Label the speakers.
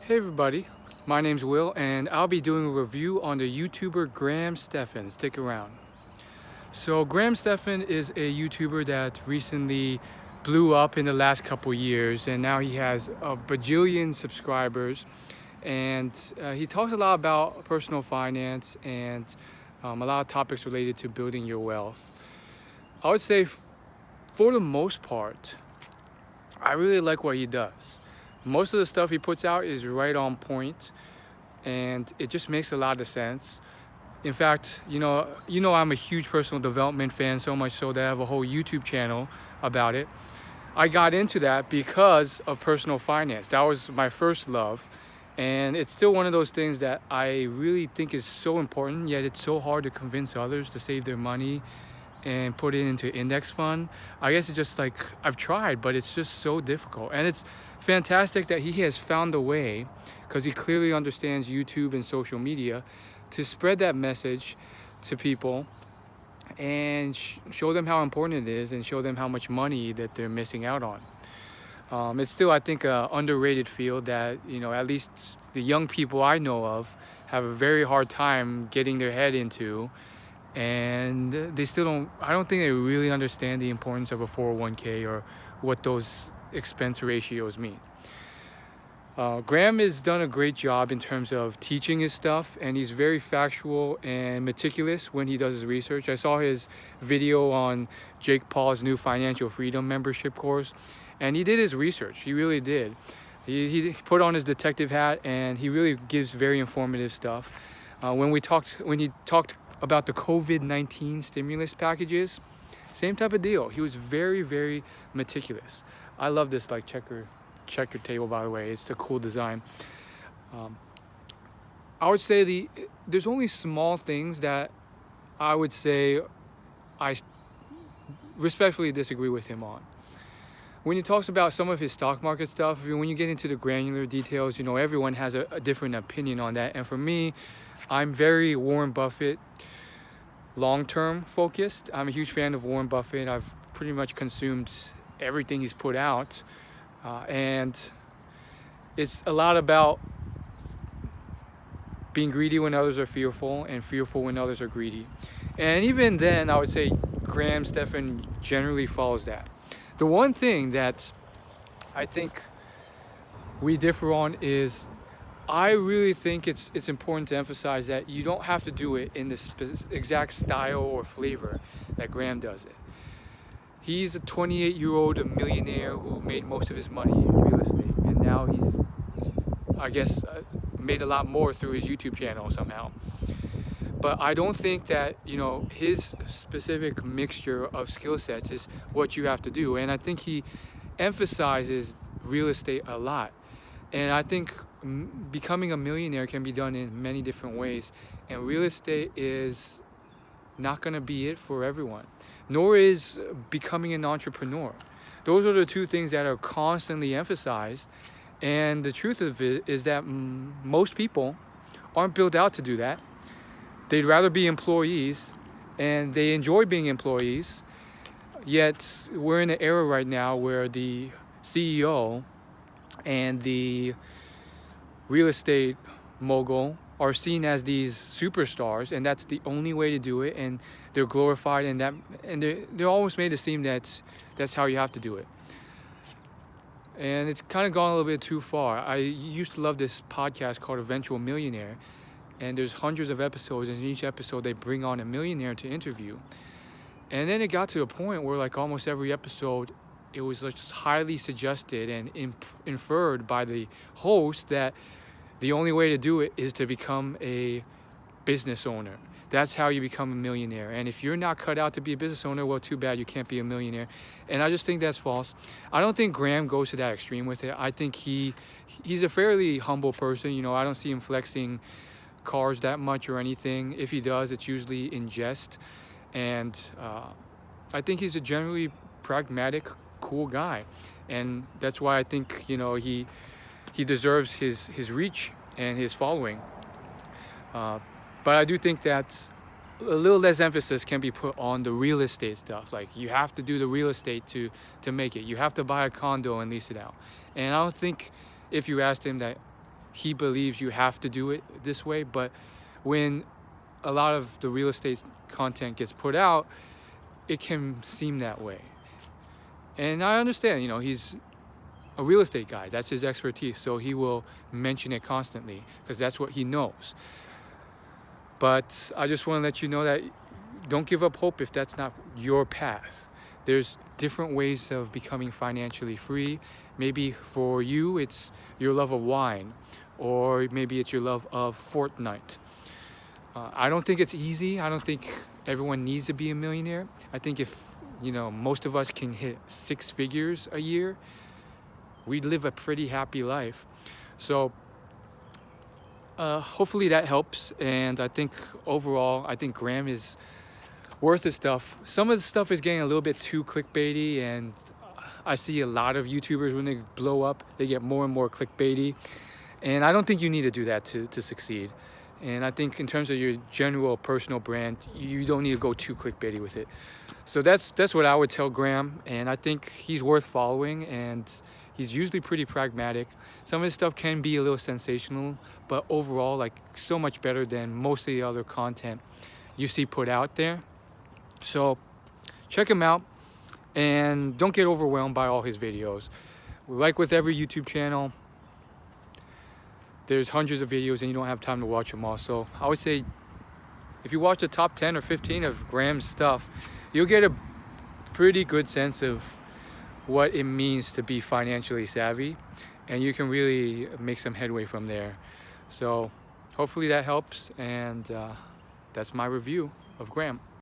Speaker 1: Hey everybody, my name's Will and I'll be doing a review on the YouTuber Graham Stephan. Stick around. So Graham Stephan is a YouTuber that recently blew up in the last couple years and now he has a bajillion subscribers and he talks a lot about personal finance and a lot of topics related to building your wealth. I would say for the most part, I really like what he does. Most of the stuff he puts out is right on point and it just makes a lot of sense. In fact, I'm a huge personal development fan, so much so that I have a whole YouTube channel about it. I got into that because of personal finance. That was my first love. And it's still one of those things that I really think is so important, yet it's so hard to convince others to save their money and put it into index fund. I guess it's just like I've tried, but it's just so difficult. And it's fantastic that he has found a way, because he clearly understands YouTube and social media, to spread that message to people and show them how important it is and show them how much money that they're missing out on. It's still, I think, an underrated field that, at least the young people I know of have a very hard time getting their head into, and they still I don't think they really understand the importance of a 401k or what those expense ratios mean. Graham has done a great job in terms of teaching his stuff, and he's very factual and meticulous when he does his research. I saw his video on Jake Paul's new financial freedom membership course, and he did his research. He really did. He put on his detective hat, and he really gives very informative stuff. When he talked about the COVID-19 stimulus packages, same type of deal. He was very, very meticulous. I love this checker table, by the way. It's a cool design. I would say there's only small things that I would say I respectfully disagree with him on. When he talks about some of his stock market stuff, when you get into the granular details, everyone has a different opinion on that. And for me, I'm very Warren Buffett long-term focused. I'm a huge fan of Warren Buffett. I've pretty much consumed everything he's put out. And it's a lot about being greedy when others are fearful and fearful when others are greedy. And even then, I would say Graham Stephan generally follows that. The one thing that I think we differ on is I really think it's important to emphasize that you don't have to do it in the exact style or flavor that Graham does it. He's a 28-year-old millionaire who made most of his money in real estate, and now he's, I guess, made a lot more through his YouTube channel somehow. But I don't think that, his specific mixture of skill sets is what you have to do. And I think he emphasizes real estate a lot. And I think becoming a millionaire can be done in many different ways. And real estate is not going to be it for everyone, nor is becoming an entrepreneur. Those are the two things that are constantly emphasized. And the truth of it is that most people aren't built out to do that. They'd rather be employees, and they enjoy being employees. Yet we're in an era right now where the CEO and the real estate mogul are seen as these superstars, and that's the only way to do it. And they're glorified, and they're always made to seem that that's how you have to do it. And it's kind of gone a little bit too far. I used to love this podcast called Eventual Millionaire, and there's hundreds of episodes, and in each episode they bring on a millionaire to interview. And then it got to a point where, like, almost every episode, it was just highly suggested and inferred by the host that the only way to do it is to become a business owner. That's how you become a millionaire. And if you're not cut out to be a business owner, well, too bad, you can't be a millionaire. And I just think that's false. I don't think Graham goes to that extreme with it. I think he's a fairly humble person. I don't see him flexing cars that much or anything. If he does, it's usually in jest. And I think he's a generally pragmatic, cool guy. And that's why I think, he deserves his reach and his following. But I do think that a little less emphasis can be put on the real estate stuff. Like, you have to do the real estate to make it. You have to buy a condo and lease it out. And I don't think if you asked him that he believes you have to do it this way. But when a lot of the real estate content gets put out, it can seem that way. And I understand, he's a real estate guy. That's his expertise. So he will mention it constantly because that's what he knows. But I just want to let you know that don't give up hope if that's not your path. There's different ways of becoming financially free. Maybe for you, it's your love of wine, or maybe it's your love of Fortnite. I don't think it's easy. I don't think everyone needs to be a millionaire. I think if, most of us can hit 6 figures a year, we'd live a pretty happy life. So hopefully that helps. And I think overall, Graham is worth his stuff. Some of the stuff is getting a little bit too clickbaity, and I see a lot of YouTubers, when they blow up, they get more and more clickbaity. And I don't think you need to do that to succeed. And I think in terms of your general personal brand, you don't need to go too clickbaity with it. So that's what I would tell Graham. And I think he's worth following, and he's usually pretty pragmatic. Some of his stuff can be a little sensational, but overall, so much better than most of the other content you see put out there. So check him out, and don't get overwhelmed by all his videos. Like with every YouTube channel, there's hundreds of videos and you don't have time to watch them all. So I would say if you watch the top 10 or 15 of Graham's stuff, you'll get a pretty good sense of what it means to be financially savvy, and you can really make some headway from there. So hopefully that helps, and that's my review of Graham.